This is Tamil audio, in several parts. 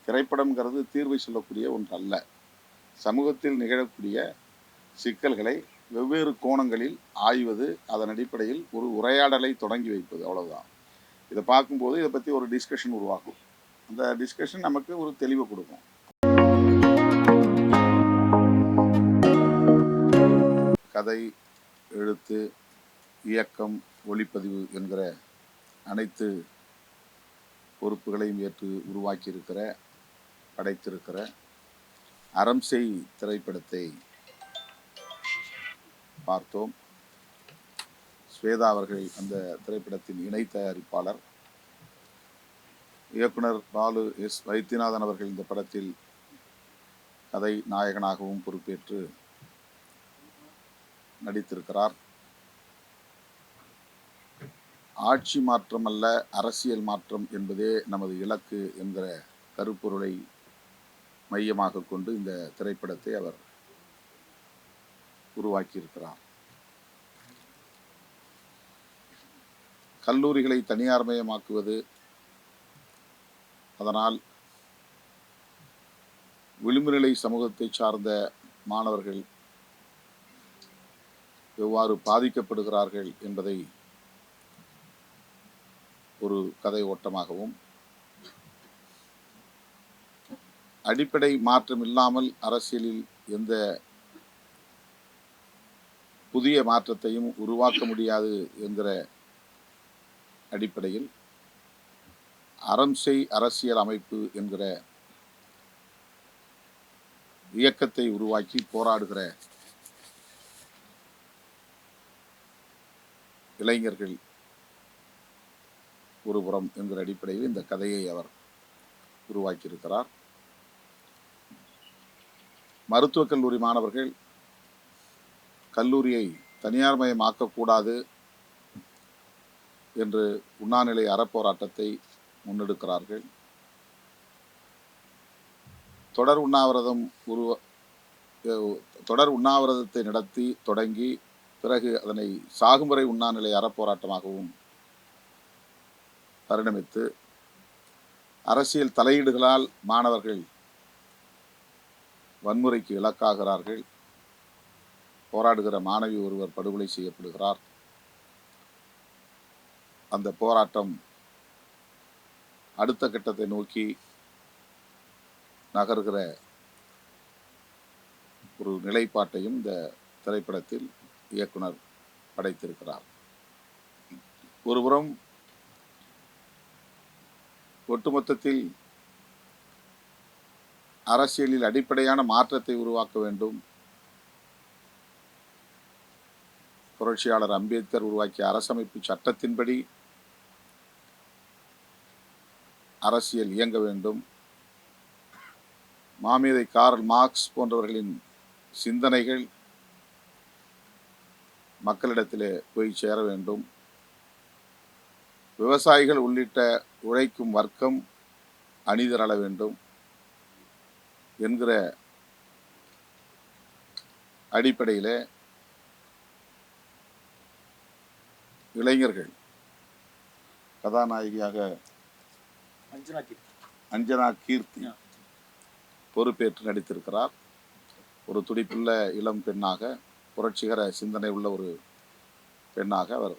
திரைப்படம்ங்கிறது தீர்வை சொல்லக்கூடிய ஒன்று அல்ல. சமூகத்தில் நிகழக்கூடிய சிக்கல்களை வெவ்வேறு கோணங்களில் ஆய்வது, அதன் அடிப்படையில் ஒரு உரையாடலை தொடங்கி வைப்பது, அவ்வளவுதான். இதை பார்க்கும்போது இதை பற்றி ஒரு டிஸ்கஷன் உருவாக்கும். அந்த டிஸ்கஷன் நமக்கு ஒரு தெளிவை கொடுக்கும். கதை, எழுத்து, இயக்கம், ஒளிப்பதிவு என்கிற அனைத்து பொறுப்புகளையும் ஏற்று உருவாக்கியிருக்கிற, படைத்திருக்கிற அறம் செய் திரைப்படத்தை பார்த்தோம். ஸ்வேதா அவர்கள் அந்த திரைப்படத்தின் இணை தயாரிப்பாளர். இயக்குனர் பாலு எஸ் வைத்தியநாதன் அவர்கள் இந்த படத்தில் கதை நாயகனாகவும் பொறுப்பேற்று நடித்திருக்கிறார். ஆட்சி மாற்றம் அல்ல, அரசியல் மாற்றம் என்பதே நமது இலக்கு என்கிற கருப்பொருளை மையமாக கொண்டு இந்த திரைப்படத்தை அவர் உருவாக்கியிருக்கிறார். கல்லூரிகளை தனியார்மயமாக்குவது, அதனால் விளிம்புநிலை சமூகத்தை சார்ந்த மாணவர்கள் எவ்வாறு பாதிக்கப்படுகிறார்கள் என்பதை ஒரு கதை ஓட்டமாகவும், அடிப்படை மாற்றம் இல்லாமல் அரசியலில் எந்த புதிய மாற்றத்தையும் உருவாக்க முடியாது என்கிற அடிப்படையில் அறம் செய் அரசியல் அமைப்பு என்கிற இயக்கத்தை உருவாக்கி போராடுகிற இளைஞர்கள் ஒருபுறம் என்கிற அடிப்படையில் இந்த கதையை அவர் உருவாக்கியிருக்கிறார். மருத்துவக் கல்லூரி மாணவர்கள் கல்லூரியை தனியார்மயமாக்கக்கூடாது என்று உண்ணாநிலை அறப்போராட்டத்தை முன்னெடுக்கிறார்கள். தொடர் உண்ணாவிரதத்தை நடத்தி தொடங்கி பிறகு அதனை சாகுமுறை உண்ணாநிலை அறப்போராட்டமாகவும் பரிணமித்து அரசியல் தலையீடுகளால் மாணவர்கள் வன்முறைக்கு இலக்காகிறார்கள். போராடுகிற மாணவி ஒருவர் படுகொலை செய்யப்படுகிறார். அந்த போராட்டம் அடுத்த கட்டத்தை நோக்கி நகர்கிற ஒரு நிலைப்பாட்டையும் இந்த திரைப்படத்தில் இயக்குனர் படைத்திருக்கிறார். ஒருபுறம் ஒட்டுமொத்தத்தில் அரசியலில் அடிப்படையான மாற்றத்தை உருவாக்க வேண்டும். புரட்சியாளர் அம்பேத்கர் உருவாக்கிய அரசமைப்பு சட்டத்தின்படி அரசியல் இயங்க வேண்டும். மாமேதை கார்ல் மார்க்ஸ் போன்றவர்களின் சிந்தனைகள் மக்களிடத்திலே போய் சேர வேண்டும். விவசாயிகள் உள்ளிட்ட உழைக்கும் வர்க்கம் அணிதிரள வேண்டும் என்கிற அடிப்படையிலே இளைஞர்கள் கதாநாயகியாக அஞ்சனா கீர்த்தி பொறுப்பேற்று நடித்திருக்கிறார். ஒரு துடிப்புள்ள இளம் பெண்ணாக, புரட்சிகர சிந்தனை உள்ள ஒரு பெண்ணாக அவர்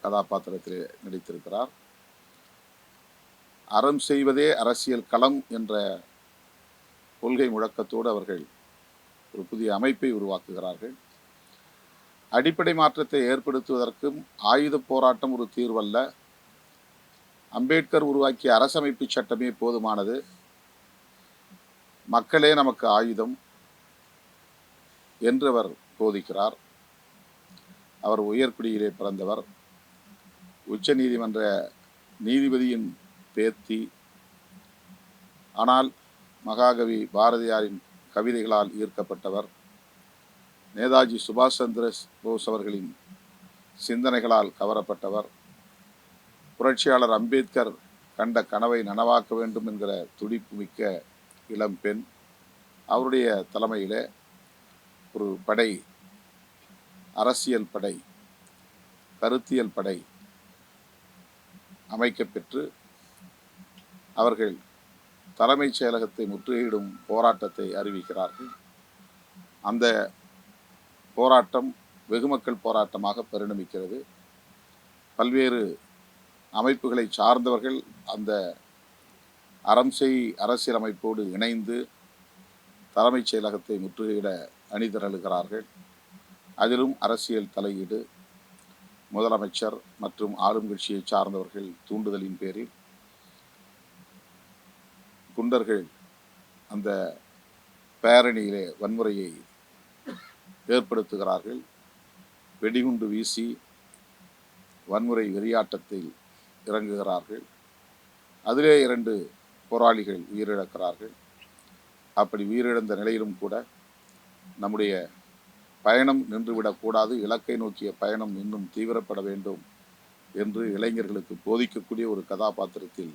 கதாபாத்திரத்தில் நடித்திருக்கிறார். அறம் செய்வதே அரசியல் களம் என்ற கொள்கை முழக்கத்தோடு அவர்கள் ஒரு புதிய அமைப்பை உருவாக்குகிறார்கள். அடிப்படை மாற்றத்தை ஏற்படுத்துவதற்கும் ஆயுத போராட்டம் ஒரு தீர்வல்ல, அம்பேத்கர் உருவாக்கிய அரசமைப்பு சட்டமே போதுமானது, மக்களே நமக்கு ஆயுதம் என்று அவர் போதிக்கிறார். அவர் உயர்குடியிலே பிறந்தவர், உச்ச நீதிமன்ற நீதிபதியின் பேத்தி. ஆனால் மகாகவி பாரதியாரின் கவிதைகளால் ஈர்க்கப்பட்டவர். நேதாஜி சுபாஷ் சந்திர போஸ் அவர்களின் சிந்தனைகளால் கவரப்பட்டவர். புரட்சியாளர் அம்பேத்கர் கண்ட கனவை நனவாக்க வேண்டும் என்கிற துடிப்பு மிக்க இளம் பெண். அவருடைய தலைமையிலே ஒரு படை, அரசியல் படை, கருத்தியல் படை அமைக்கப்பெற்று அவர்கள் தலைமைச் செயலகத்தை முற்றுகையிடும் போராட்டத்தை அறிவிக்கிறார்கள். அந்த போராட்டம் வெகுமக்கள் போராட்டமாக பரிணமிக்கிறது. பல்வேறு அமைப்புகளை சார்ந்தவர்கள் அந்த அறம் செய் அரசியல் அமைப்போடு இணைந்து தலைமைச் செயலகத்தை முற்றுகையிட அணிதிரளுகிறார்கள். அதிலும் அரசியல் தலையீடு, முதலமைச்சர் மற்றும் ஆளும் கட்சியை சார்ந்தவர்கள் தூண்டுதலின் பேரில் குண்டர்கள் அந்த பேரணியிலே வன்முறையை ஏற்படுத்துகிறார்கள். வெடிகுண்டு வீசி வன்முறை வெறியாட்டத்தில் இறங்குகிறார்கள். அதிலே 2 போராளிகள் உயிரிழக்கிறார்கள். அப்படி உயிரிழந்த நிலையிலும் கூட நம்முடைய பயணம் நின்றுவிடக்கூடாது, இலக்கை நோக்கிய பயணம் இன்னும் தீவிரப்பட வேண்டும் என்று இளைஞர்களுக்கு போதிக்கக்கூடிய ஒரு கதாபாத்திரத்தில்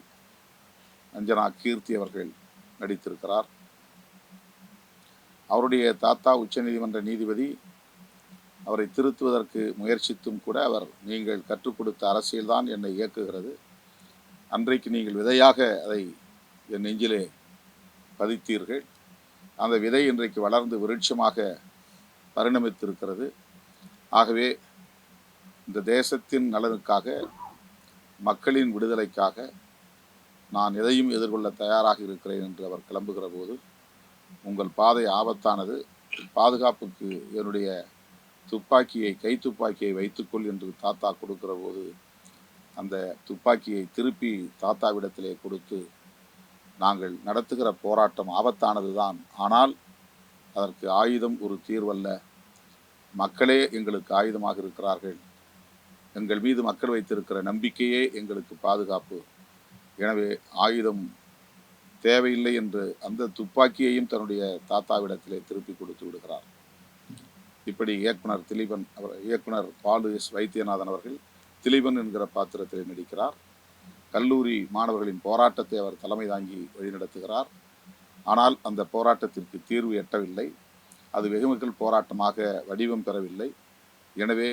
அஞ்சனா கீர்த்தி அவர்கள் நடித்திருக்கிறார். அவருடைய தாத்தா உச்சநீதிமன்ற நீதிபதி அவரை திருத்துவதற்கு முயற்சித்தும் கூட அவர், நீங்கள் கற்றுக் கொடுத்த அரசியல்தான் என்னை இயக்குகிறது, அன்றைக்கு நீங்கள் விதையாக அதை என் நெஞ்சிலே பதித்தீர்கள், அந்த விதை இன்றைக்கு வளர்ந்து விருட்சமாக பரிணமித்திருக்கிறது. ஆகவே இந்த தேசத்தின் நலனுக்காக, மக்களின் விடுதலைக்காக நான் எதையும் எதிர்கொள்ள தயாராக இருக்கிறேன் என்று அவர் கிளம்புகிற போது, உங்கள் பாதை ஆபத்தானது, பாதுகாப்புக்கு என்னுடைய துப்பாக்கியை, கை துப்பாக்கியை வைத்துக்கொள் என்று தாத்தா கொடுக்கிற போது அந்த துப்பாக்கியை திருப்பி தாத்தாவிடத்திலே கொடுத்து, நாங்கள் நடத்துகிற போராட்டம் ஆபத்தானது தான், ஆனால் அதற்கு ஆயுதம் ஒரு தீர்வல்ல, மக்களே எங்களுக்கு ஆயுதமாக இருக்கிறார்கள், எங்கள் மீது மக்கள் வைத்திருக்கிற நம்பிக்கையே எங்களுக்கு பாதுகாப்பு, எனவே ஆயுதம் தேவையில்லை என்று அந்த துப்பாக்கியையும் தன்னுடைய தாத்தாவிடத்திலே திருப்பி கொடுத்து விடுகிறார். இப்படி இயக்குனர் திலீபன் இயக்குனர் பாலு எஸ் வைத்தியநாதன் அவர்கள் திலீபன் என்கிற பாத்திரத்தில் நடிக்கிறார். கல்லூரி மாணவர்களின் போராட்டத்தை அவர் தலைமை தாங்கி வழிநடத்துகிறார். ஆனால் அந்த போராட்டத்திற்கு தீர்வு எட்டவில்லை, அது வெகுமக்கள் போராட்டமாக வடிவம் பெறவில்லை. எனவே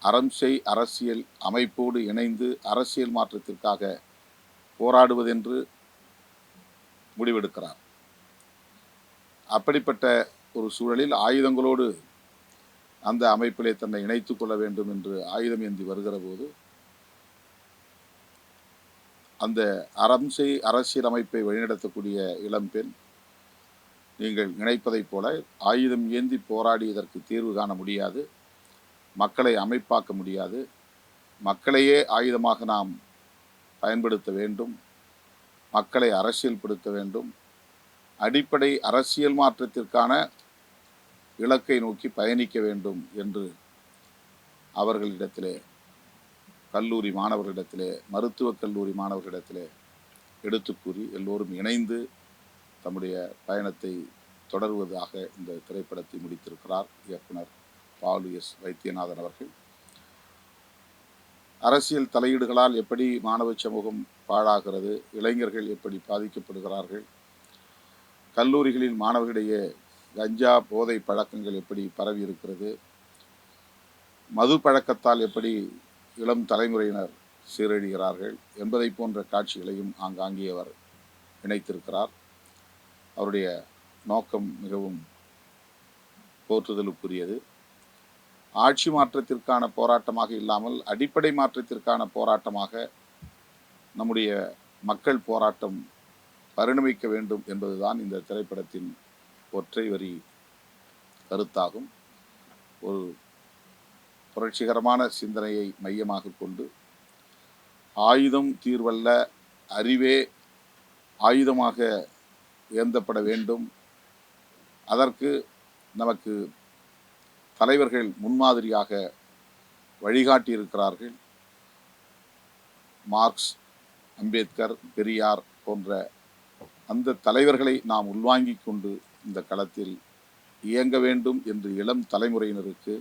அறம் செய் அரசியல் அமைப்போடு இணைந்து அரசியல் மாற்றத்திற்காக போராடுவதென்று முடிவெடுக்கிறார். அப்படிப்பட்ட ஒரு சூழலில் ஆயுதங்களோடு அந்த அமைப்பிலே தன்னை இணைத்துக் கொள்ள வேண்டும் என்று ஆயுதம் ஏந்தி வருகிற போது, அந்த அறம் செய் அரசியல் அமைப்பை வழிநடத்தக்கூடிய இளம்பெண், நீங்கள் நினைப்பதைப் போல ஆயுதம் ஏந்தி போராடி இதற்கு தீர்வு காண முடியாது, மக்களை அமைப்பாக்க முடியாது, மக்களையே ஆயுதமாக நாம் பயன்படுத்த வேண்டும், மக்களை அரசியல்படுத்த வேண்டும், அடிப்படை அரசியல் மாற்றத்திற்கான இலக்கை நோக்கி பயணிக்க வேண்டும் என்று அவர்களிடத்திலே, கல்லூரி மாணவர்களிடத்திலே, மருத்துவக் கல்லூரி மாணவர்களிடத்திலே எடுத்து கூறி எல்லோரும் இணைந்து தம்முடைய பயணத்தை தொடருவதாக இந்த திரைப்படத்தை முடித்திருக்கிறார் இயக்குனர் பாலு எஸ் வைத்தியநாதன் அவர்கள். அரசியல் தலையீடுகளால் எப்படி மாணவ சமூகம் பாழாகிறது, இளைஞர்கள் எப்படி பாதிக்கப்படுகிறார்கள், கல்லூரிகளில் மாணவர்களிடையே கஞ்சா போதை பழக்கங்கள் எப்படி பரவி இருக்கிறது, மது பழக்கத்தால் எப்படி இளம் தலைமுறையினர் சீரழிகிறார்கள் என்பதை போன்ற காட்சிகளையும் ஆங்காங்கே அவர் இணைத்திருக்கிறார். அவருடைய நோக்கம் மிகவும் போற்றுதலுக்குரியது. ஆட்சி மாற்றத்திற்கான போராட்டமாக இல்லாமல் அடிப்படை மாற்றத்திற்கான போராட்டமாக நம்முடைய மக்கள் போராட்டம் பரிணமிக்க வேண்டும் என்பதுதான் இந்த திரைப்படத்தின் ஒற்றை வரி கருத்தாகும். ஒரு புரட்சிகரமான சிந்தனையை மையமாக கொண்டு, ஆயுதம் தீர்வல்ல, அறிவே ஆயுதமாக ஏந்தப்பட வேண்டும், அதற்கு நமக்கு தலைவர்கள் முன்மாதிரியாக வழிகாட்டியிருக்கிறார்கள். மார்க்ஸ், அம்பேத்கர், பெரியார் போன்ற அந்த தலைவர்களை நாம் உள்வாங்கிக் கொண்டு இந்த களத்தில் இயங்க வேண்டும் என்று இளம் தலைமுறையினருக்கு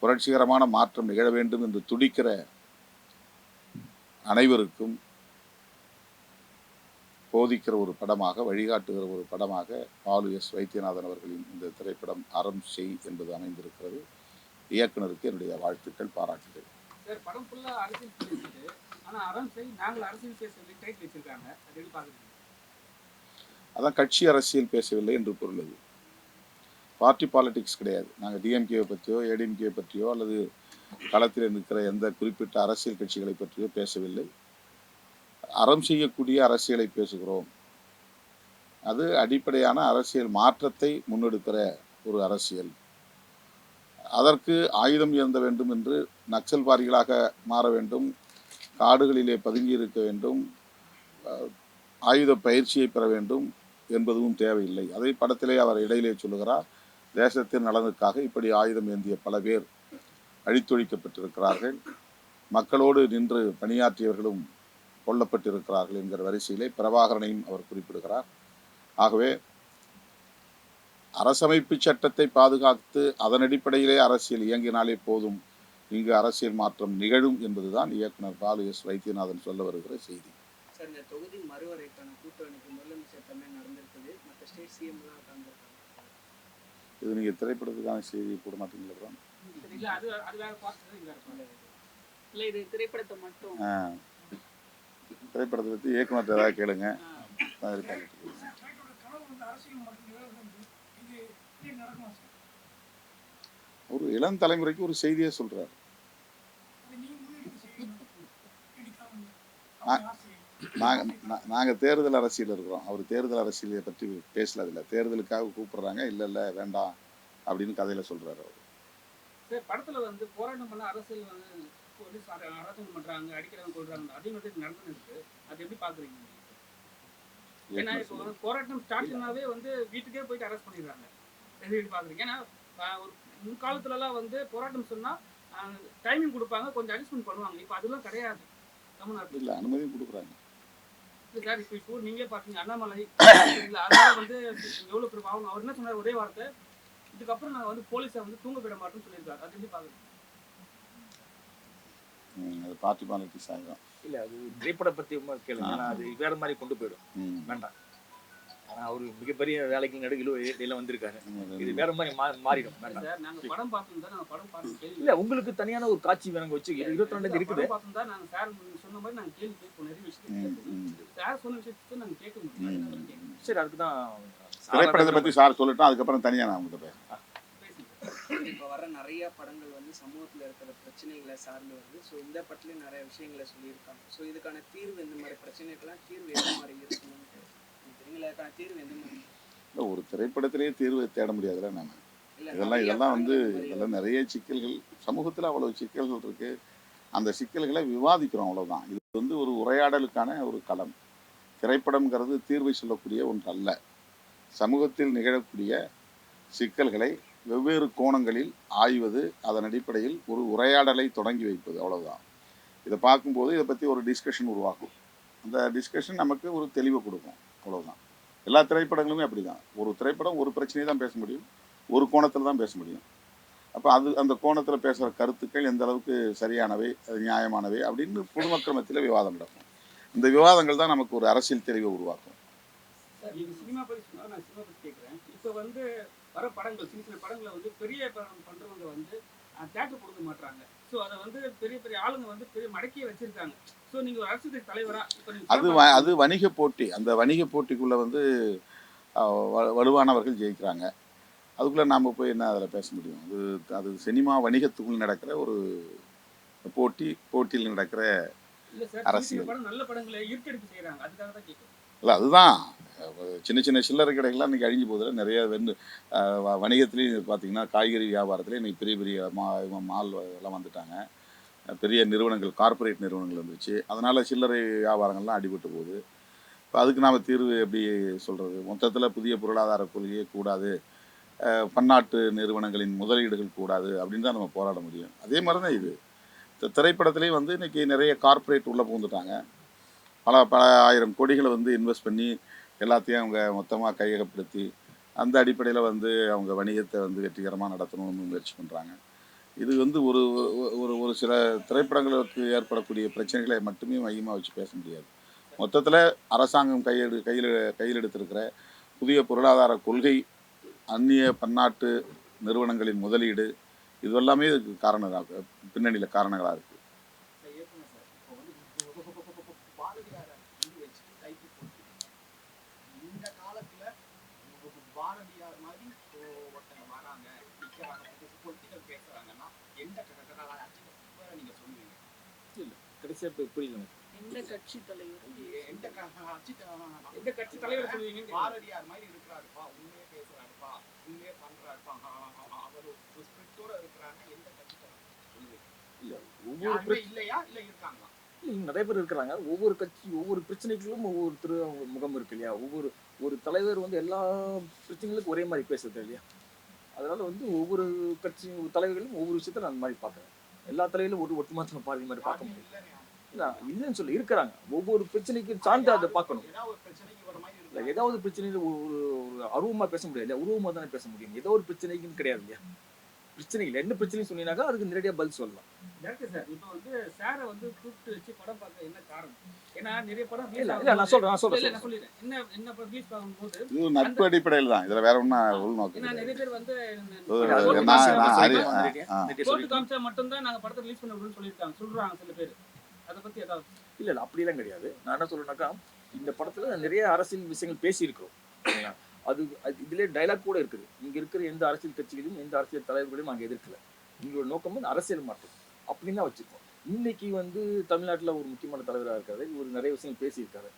புரட்சிகரமான மாற்றம் நிகழ வேண்டும் என்று துடிக்கிற அனைவருக்கும் போதிக்கிற ஒரு படமாக, வழிகாட்டுகிற ஒரு படமாக பாலு எஸ் வைத்தியநாதன் அவர்களின் இந்த திரைப்படம் அறம் செய் என்பது அமைந்திருக்கிறது. இயக்குனருக்கு என்னுடைய வாழ்த்துக்கள், பாராட்டுகள். சார், படம் ஃபுல்லா அரசியல் பேசுது, ஆனா அறம் செய் நாங்கள் அரசியல் பேசுறது டைட்டில் வச்சிருக்காங்க, அது எப்படி பாக்குறீங்க? அதான் கட்சி அரசியல் பேசவில்லை என்று பொருள். அது பார்ட்டி பாலிடிக்ஸ் கிடையாது. நாங்கள் டிஎம்கேவை பற்றியோ ஏடிஎம்கே பற்றியோ அல்லது களத்தில் இருக்கிற எந்த குறிப்பிட்ட அரசியல் கட்சிகளை பற்றியோ பேசவில்லை. அறம் செய்யக்கூடிய அரசியலை பேசுகிறோம். அது அடிப்படையான அரசியல் மாற்றத்தை முன்னெடுக்கிற ஒரு அரசியல். அதற்கு ஆயுதம் ஏந்த வேண்டும் என்று நக்சல்வாதிகளாக மாற வேண்டும், காடுகளிலே பதுங்கி இருக்க வேண்டும், ஆயுத பயிற்சியை பெற வேண்டும் என்பதும் தேவையில்லை. அதை படத்திலே அவர் இடையிலே சொல்லுகிறார், தேசத்தின் நலனுக்காக இப்படி ஆயுதம் ஏந்திய பல பேர் அழித்தொழிக்கப்பட்டிருக்கிறார்கள், மக்களோடு நின்று பணியாற்றியவர்களும் கொல்லப்பட்டிருக்கிறார்கள் என்கிற வரிசையிலே பிரபாகரனையும் அவர் குறிப்பிடுகிறார். ஆகவே அரசமைப்பு சட்டத்தை பாதுகாத்து அதன் அடிப்படையிலே அரசியல் இயங்கினாலே போதும், இங்கு அரசியல் மாற்றம் நிகழும் என்பதுதான் இயக்குனர் பாலு எஸ் வைத்தியநாதன் சொல்ல வருகிற செய்தி. சார், இந்த தொகுதி மறுவரைக்கான கூட்டணிக்கு முதலமைச்சர் தமிழ் நடந்திருக்குது, மற்ற ஸ்டேட் சிஎம் எல்லாம் கலந்துருக்காங்க. இது நீங்க திரைப்படத்துக்கான செய்தி போட மாட்டீங்களா? இது திரைப்படத்தை மட்டும் திரைப்படத்தை பற்றி இயக்குனர் ஏதாவது கேளுங்க. ஒரு இளம் தலைமுறைக்கு ஒரு செய்தியை சொல்றாரு. நாங்க தேர்தல் அரசியல் இருக்கிறோம், அவர் தேர்தல் அரசியலை பற்றி பேசலதில்லை. தேர்தலுக்காக கூப்பிடுறாங்க, இல்ல வேண்டாம் அப்படின்னு கதையில சொல்றாரு அவர். படத்துல வந்து போராட்டம் பண்ண அரசியல் வந்து போலீஸ் அரசாங்கம் பண்றாங்க, அடிக்கிறவங்க கொள்றாங்க, அதே மாதிரி நடந்துருக்கு. அது எப்படி பாக்குறீங்க? ஏன்னா இப்போ போராட்டம் ஸ்டார்ட் பண்ணாவே வந்து வீட்டுக்கே போயிட்டு அரெஸ்ட் பண்ணிடுறாங்க. எப்படி பாக்குறீங்க? ஏன்னா ஒரு முன்காலத்துல எல்லாம் வந்து போராட்டம் சொன்னா டைமிங் கொடுப்பாங்க, கொஞ்சம் அட்ஜஸ்ட்மெண்ட் பண்ணுவாங்க. இப்போ அதெல்லாம் கிடையாது தமிழ்நாட்டில். இல்ல அனுமதியும் கொடுக்குறாங்க சார். இப்போ நீங்களே பாத்தீங்க அண்ணாமலை அதனால வந்து எவ்வளவு பேர் ஆகணும். அவர் என்ன சொன்னார் ஒரே வார்த்தை, இதுக்கப்புறம் நாங்கள் வந்து போலீஸை வந்து தூங்க விட மாட்டோம்னு சொல்லியிருக்காரு. அது எப்படி பாக்குறீங்க? அது பார்ட்டி பாலிட்டிக்ஸ் ஆகிடும். இல்லை, அது திரைப்பட பற்றி கேளுங்க, அது வேற மாதிரி கொண்டு போயிடும், வேண்டாம். ஆனால் அவர் மிகப்பெரிய வேலைக்கு நடுவில் வந்திருக்காரு, இது வேற மாதிரி மாறிடும், வேண்டாம். இல்லை, உங்களுக்கு தனியான ஒரு காட்சி வேணுங்க வச்சு 22 இருக்குது. சரி, அதுக்கு தான் திரைப்படத்தை பற்றி சார் சொல்லட்டும், அதுக்கப்புறம் தனியாக நான் உங்கள்கிட்ட பேசுகிறேன். இப்போ வர நிறைய படங்கள் வந்து சமூகத்தில் இருக்கிற பிரச்சனைகளை சார்ந்து வருது. ஸோ இந்த படத்துலேயும் நிறைய விஷயங்களை சொல்லியிருக்காங்க. ஸோ இதுக்கான தீர்வு இந்த மாதிரி பிரச்சனைக்கெல்லாம் தீர்வு எந்த மாதிரி இருக்கணும்னு தெரியுங்களா? அதுக்கான தீர்வு எந்த மாதிரி? இல்லை, ஒரு திரைப்படத்திலேயே தீர்வு தேட முடியாதுல்ல. நம்ம இதெல்லாம் வந்து இதெல்லாம் நிறைய சிக்கல்கள், சமூகத்தில் அவ்வளவு சிக்கல்கள் இருக்கு. அந்த சிக்கல்களை விவாதிக்கிறோம், அவ்வளவுதான். இது வந்து ஒரு உரையாடலுக்கான ஒரு களம். திரைப்படம்ங்கிறது தீர்வை சொல்லக்கூடிய ஒன்று அல்ல. சமூகத்தில் நிகழக்கூடிய சிக்கல்களை வெவ்வேறு கோணங்களில் ஆய்வது, அதன் அடிப்படையில் ஒரு உரையாடலை தொடங்கி வைப்பது, அவ்வளவுதான். இதை பார்க்கும்போது இதை பற்றி ஒரு டிஸ்கஷன் உருவாக்கும். அந்த டிஸ்கஷன் நமக்கு ஒரு தெளிவை கொடுக்கும், அவ்வளவுதான். எல்லா திரைப்படங்களுமே அப்படி தான். ஒரு திரைப்படம் ஒரு பிரச்சனையை தான் பேச முடியும், ஒரு கோணத்தில் தான் பேச முடியும். அப்போ அந்த கோணத்தில் பேசுகிற கருத்துக்கள் எந்த அளவுக்கு சரியானவை, நியாயமானவை அப்படின்னு பொதுமக்கள் மத்தியில் விவாதம் நடக்கும். இந்த விவாதங்கள் தான் நமக்கு ஒரு அரசியல் தெளிவை உருவாக்கும். சினிமா பற்றி சொன்னால் நான் சினிமா பற்றி கேட்குறேன். இப்போ வந்து வர படங்கள், சின்ன சின்ன படங்களை வந்து பெரிய படம் பண்ணுறவங்க வந்து தேட்டர் கொடுக்க மாட்டாங்க. ஸோ அதை வந்து பெரிய பெரிய ஆளுங்க வந்து பெரிய மடக்கியே வச்சிருக்காங்க. ஸோ நீங்கள் ஒரு அரசியல் தலைவராக அது வணிக போட்டி. அந்த வணிக போட்டிக்குள்ளே வந்து வலுவானவர்கள் ஜெயிக்கிறாங்க. அதுக்குள்ளே நாம் போய் என்ன அதில் பேச முடியும்? அது சினிமா வணிகத்துக்குள்ள நடக்கிற ஒரு போட்டியில் நடக்கிற அரசியல். நல்ல படங்களை ஈர்க்கெடுப்பு செய்கிறாங்க, அதுக்காக தான் கேட்குறேன். இல்லை, அதுதான் சின்ன சின்ன சில்லறை கடைகள்லாம் இன்றைக்கி அழிஞ்சு போதில். நிறைய வணிகத்துலேயும் பார்த்தீங்கன்னா காய்கறி வியாபாரத்தில் இன்றைக்கி பெரிய பெரிய மால் எல்லாம் வந்துட்டாங்க. பெரிய நிறுவனங்கள், கார்ப்பரேட் நிறுவனங்கள் வந்துருச்சு. அதனால் சில்லறை வியாபாரங்கள்லாம் அடிபட்டு போகுது. இப்போ அதுக்கு நாம் தீர்வு எப்படி சொல்கிறது? மொத்தத்தில் புதிய பொருளாதார கொள்கையே கூடாது, பன்னாட்டு நிறுவனங்களின் முதலீடுகள் கூடாது அப்படின்னு தான் நம்ம போராட முடியும். அதே மாதிரி தான் இது திரைப்படத்துலேயும் வந்து இன்றைக்கி நிறைய கார்ப்பரேட் உள்ளே பூந்துட்டாங்க. பல ஆயிரம் கோடிகளை வந்து இன்வெஸ்ட் பண்ணி எல்லாத்தையும் அவங்க மொத்தமாக கையகப்படுத்தி அந்த அடிப்படையில் வந்து அவங்க வணிகத்தை வந்து வெற்றிகரமாக நடத்தணும்னு முயற்சி பண்ணுறாங்க. இது வந்து ஒரு ஒரு சில திரைப்படங்களுக்கு ஏற்படக்கூடிய பிரச்சனைகளை மட்டுமே மையமாக வச்சு பேச முடியாது. மொத்தத்தில் அரசாங்கம் கையில் எடுத்திருக்கிற புதிய பொருளாதார கொள்கை, அந்நிய பன்னாட்டு நிறுவனங்களின் முதலீடு, இது எல்லாமே இதுக்கு பின்னணியில் காரணங்களாக இருக்குது. இந்த காலத்தில் நிக்கிறாங்க, பொலிட்டிக்கல் பேசுறாங்கன்னா எந்த வேற நீங்க சொல்லுவீங்க? கடைசியா புரியல எந்த கட்சி தலைவர் எந்த கட்சி தலைவர் சொல்லுவீங்க? பாரதியார் மாதிரி இருக்கிறாருப்பா, உண்மையே பேசுறாருப்பா, உண்மையே பண்றாருப்பா, அவர் ஒரு ஸ்பிரிட்டோட இருக்கிறாருன்னா எந்த கட்சி தலைவர் சொல்லுவீங்க? ஒவ்வொரு இல்லையா இல்ல இருக்காங்களா? நிறைய பேர் இருக்கிறாங்க. ஒவ்வொரு கட்சி ஒவ்வொரு பிரச்சனைகளும் ஒவ்வொருத்தர் முகம் இருக்கு இல்லையா. ஒரு தலைவர் வந்து எல்லா பிரச்சனைகளுக்கும் ஒரே மாதிரி பேசுறது இல்லையா. அதனால வந்து ஒவ்வொரு கட்சி தலைவர்களும் ஒவ்வொரு விஷயத்த நான் அந்த மாதிரி பார்க்குறேன். எல்லா தலைவர்களும் ஒரு ஒட்டுமொத்த பார்வை மாதிரி பார்க்க முடியும். இல்லை இல்லைன்னு சொல்லி இருக்கிறாங்க. ஒவ்வொரு பிரச்சனைக்கும் சார்ந்து அதை பார்க்கணும். இல்லை ஏதாவது பிரச்சனையில் ஒரு அருவமாக பேச முடியாது இல்லையா. உருவமாக தானே பேச முடியும். ஏதோ ஒரு பிரச்சனைக்குன்னு கிடையாது இல்லையா. பிரச்சனை இல்லை, என்ன பிரச்சனைன்னு சொன்னீங்கன்னாக்கா அதுக்கு நேரடியாக பதில் சொல்லலாம். டேரக்டர் சார், இப்போ வந்து சாரை வந்து கூப்பிட்டு வச்சு படம் பார்க்க என்ன காரணம்? ஏன்னா நிறைய படம் இல்லை நான் சொல்றேன் சொல்லிடுறேன். என்ன படம் ரிலீஸ் ஆகும்போது இது நட்பு அடிப்படையில் தான், இதுல வேற ஒன்றும் உள்நோக்கம் ஏன்னா கிடையாது. நிறைய பேர் வந்து சொல்லி காமிச்சா மட்டும்தான் நாங்க படத்தை ரிலீஸ் பண்ண அப்படின்னு சொல்றாங்க சில பேர். அதை பத்தி ஏதாவது? இல்லை அப்படிலாம் கிடையாது. நான் என்ன சொல்றேன்னாக்கா, இந்த படத்துல நிறைய அரசியல் விஷயங்கள் பேசியிருக்கிறோம். அது இதுல டைலாக் கூட இருக்குது. இங்க இருக்கிற எந்த அரசியல் கட்சிகளையும் எந்த அரசியல் தலைவர்களையும் நாங்கள் எதிர்க்கல. எங்களோட நோக்கம் வந்து அரசியல் மாற்றம் அப்படின்னு தான் வச்சிருக்கோம். இன்னைக்கு வந்து தமிழ்நாட்டில் ஒரு முக்கியமான தலைவராக இருக்காரு. இவர் நிறைய விஷயங்கள் பேசியிருக்காரு.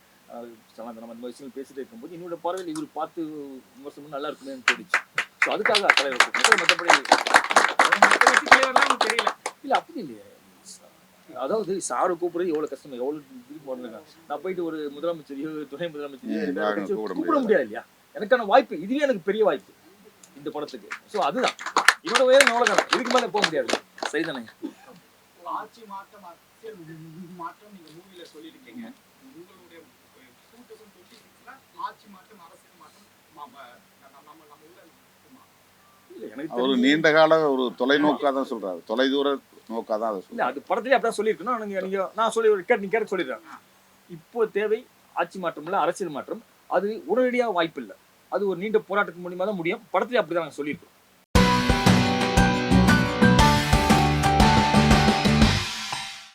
சனாதனம் அந்த மாதிரி விஷயங்கள் பேசிட்டு இருக்கும்போது என்னோட பார்வையில் இவர் பார்த்து விமர்சனம் நல்லா இருக்குமே தோடிச்சு. ஸோ அதுக்காக தலைவர் மற்றபடி தெரியல. இல்லை அப்படி இல்லையே. அதாவது சாரை கூப்பிடுறது எவ்வளவு கஷ்டம், எவ்வளவு திருப்பி வரணுங்க. நான் போயிட்டு ஒரு முதலமைச்சரையோ துணை முதலமைச்சரையோ கூப்பிட முடியாது இல்லையா. எனக்கான வாய்ப்பு இதுவே எனக்கு பெரிய வாய்ப்பு இந்த படத்துக்கு. ஸோ அதுதான் என்னோட வேலை நோக்கம். இதுக்கு மேலே போக முடியாது. சரிதானே. ஆட்சி மாற்றம் அரசியல் மாற்றம் நீங்க மூவில சொல்லியிருக்கீங்க. உங்களுடைய 2026ல ஆட்சி மாற்றம் அரசியல் மாற்றம் நம்ம உள்ள இருக்குமா? இல்லை எனக்கு ஒரு நீண்ட கால ஒரு தொலைநோக்காக தான் சொல்றாரு, தொலைதூர நோக்காக தான் அதை இல்லை சொல்றாரு. அது படத்துலேயே அப்படிதான் சொல்லியிருக்கணும். நீங்க நான் சொல்லி நீங்க கேட்டு சொல்லிடுறேன். இப்போ தேவை ஆட்சி மாற்றம் இல்லை அரசியல் மாற்றம். அது உடனடியாக வாய்ப்பு இல்லை. அது ஒரு நீண்ட போராட்டத்தின் மூலியமா தான் முடியும். படத்துலேயே அப்படிதான் நாங்கள் சொல்லியிருக்கோம்.